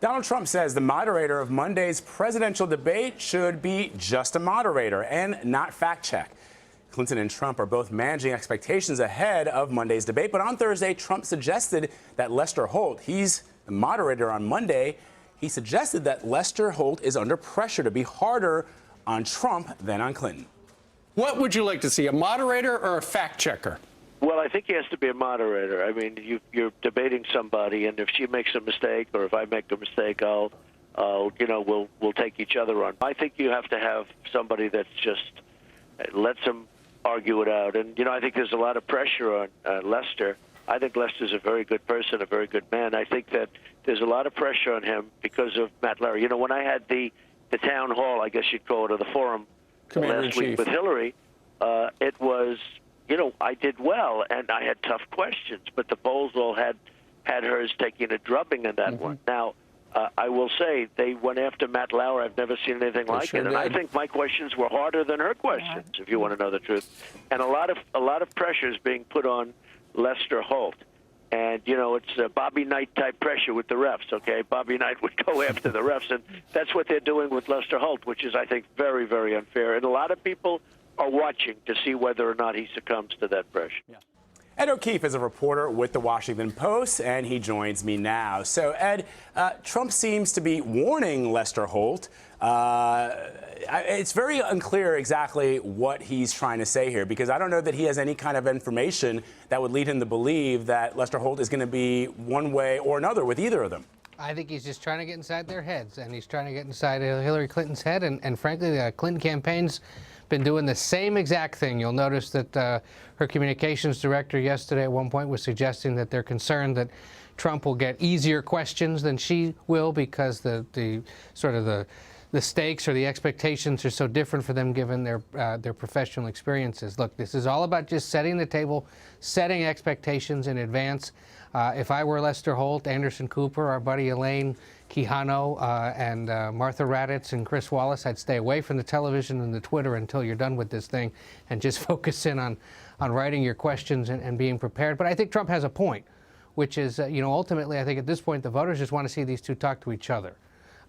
Donald Trump says the moderator of Monday's presidential debate should be just a moderator and not fact check. Clinton and Trump are both managing expectations ahead of Monday's debate. But on Thursday, Trump suggested that Lester Holt, he's the moderator on Monday, he suggested that Lester Holt is under pressure to be harder on Trump than on Clinton. What would you like to see, a moderator or a fact checker? Well, I think he has to be a moderator. I mean, you're debating somebody, and if she makes a mistake or if I make a mistake, we'll take each other on. I think you have to have somebody that's just lets them argue it out. And, I think there's a lot of pressure on Lester. I think Lester's a very good person, a very good man. I think that there's a lot of pressure on him because of Matt Lauer. When I had the town hall, I guess you'd call it, or the forum last week with Hillary, it was, I did well, and I had tough questions, but the polls all had hers taking a drubbing in that one. Now, I will say they went after Matt Lauer. I've never seen anything like it, and I think my questions were harder than her questions, if you want to know the truth. And a lot of pressure is being put on Lester Holt. And, it's a Bobby Knight type pressure with the refs, okay? Bobby Knight would go after the refs, and that's what they're doing with Lester Holt, which is, I think, very, very unfair. And a lot of people are watching to see whether or not he succumbs to that pressure. Yeah. Ed O'Keefe is a reporter with the Washington Post, and he joins me now. So, Ed, Trump seems to be warning Lester Holt. It's very unclear exactly what he's trying to say here, because I don't know that he has any kind of information that would lead him to believe that Lester Holt is going to be one way or another with either of them. I think he's just trying to get inside their heads, and he's trying to get inside Hillary Clinton's head, and frankly, the Clinton campaign's been doing the same exact thing. You'll notice that her communications director yesterday at one point was suggesting that they're concerned that Trump will get easier questions than she will because the stakes or the expectations are so different for them given their professional experiences. Look, this is all about just setting the table, setting expectations in advance. If I were Lester Holt, Anderson Cooper, our buddy Elaine Quijano, and Martha Raddatz and Chris Wallace, I'd stay away from the television and the Twitter until you're done with this thing and just focus in on writing your questions and being prepared. But I think Trump has a point, which is, ultimately, I think at this point the voters just want to see these two talk to each other.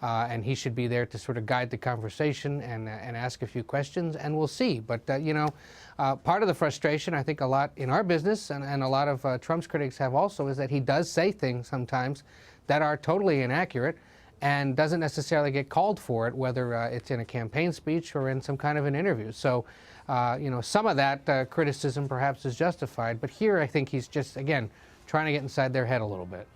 And he should be there to sort of guide the conversation and ask a few questions, and we'll see. But, part of the frustration, I think a lot in our business and a lot of Trump's critics have also, is that he does say things sometimes that are totally inaccurate and doesn't necessarily get called for it, whether it's in a campaign speech or in some kind of an interview. So, some of that criticism perhaps is justified. But here I think he's just, again, trying to get inside their head a little bit.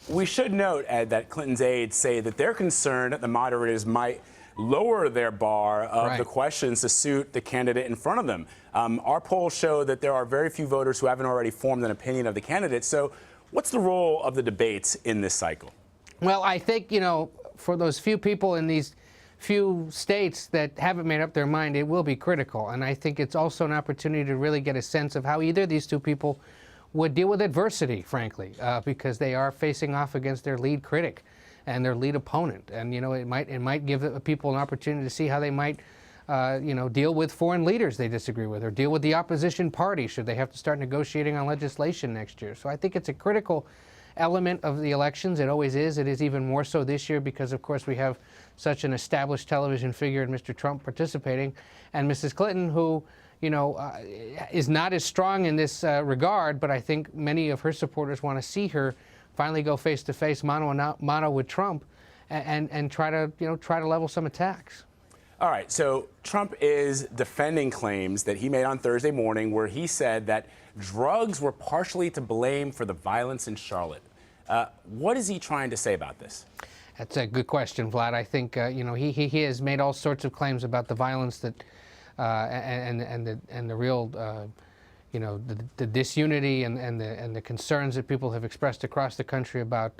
We should note, Ed, that Clinton's aides say that they're concerned that the moderators might lower their bar of the questions to suit the candidate in front of them. Our polls show that there are very few voters who haven't already formed an opinion of the candidate. So what's the role of the debates in this cycle? Well, I think, for those few people in these few states that haven't made up their mind, it will be critical. And I think it's also an opportunity to really get a sense of how either of these two people would deal with adversity, frankly, because they are facing off against their lead critic and their lead opponent. And, it might give people an opportunity to see how they might, deal with foreign leaders they disagree with, or deal with the opposition party should they have to start negotiating on legislation next year. So I think it's a critical element of the elections. It always is. It is even more so this year because, of course, we have such an established television figure in Mr. Trump participating, and Mrs. Clinton, who is not as strong in this regard, but I think many of her supporters want to see her finally go face-to-face, mano with Trump, and try to level some attacks. All right, so Trump is defending claims that he made on Thursday morning where he said that drugs were partially to blame for the violence in Charlotte. What is he trying to say about this? That's a good question, Vlad. I think he has made all sorts of claims about the violence that and the real the disunity and the concerns that people have expressed across the country about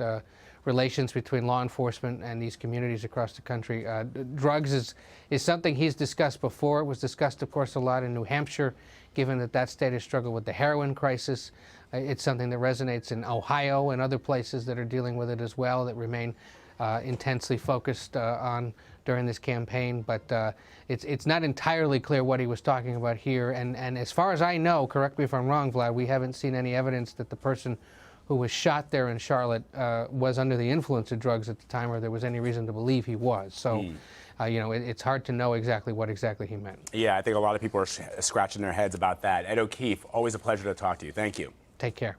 relations between law enforcement and these communities across the country. Drugs is something he's discussed before. It was discussed, of course, a lot in New Hampshire, given that state has struggled with the heroin crisis. It's something that resonates in Ohio and other places that are dealing with it as well, that remain intensely focused on during this campaign. But it's not entirely clear what he was talking about here. And as far as I know, correct me if I'm wrong, Vlad, we haven't seen any evidence that the person who was shot there in Charlotte was under the influence of drugs at the time, or there was any reason to believe he was. So, it's hard to know exactly what he meant. Yeah, I think a lot of people are scratching their heads about that. Ed O'Keefe, always a pleasure to talk to you. Thank you. Take care.